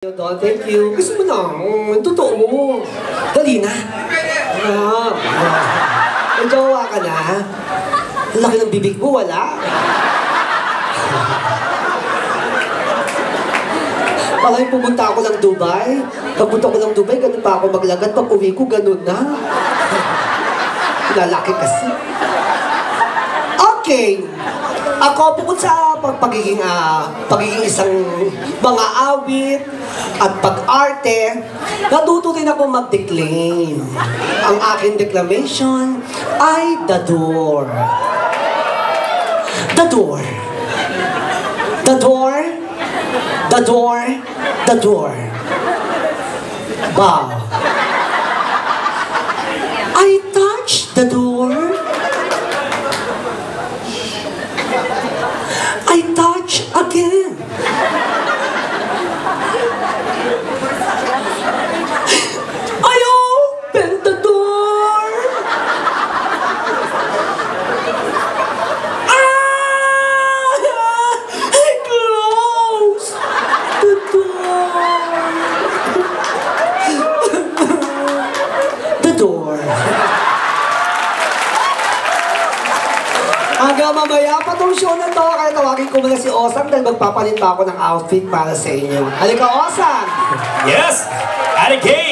Thank you. Gusto mo na? Totoo. Dali na. May jowa ka na? Ang laki ng bibig mo, wala? Palagi pumunta ako ng Dubai. Pagpunta ko ng Dubai, ganun pa ako maglagat. Pag uwi ko, ganun na. Lalaki kasi. Okay. Ako, bukod sa pagiging isang mga awit at pag-arte, natuto rin ako mag-declaim. Ang aking declamation ay The Door. The Door. The Door. The Door. The Door. Wow. I touched the door. I touch again. I open the door. I close the door. The door. Hanggang mamaya pa tong show na to, kaya tawagin ko muna si Osang dahil magpapalit pa ako ng outfit para sa inyo. Halika, Osang! Yes! At again!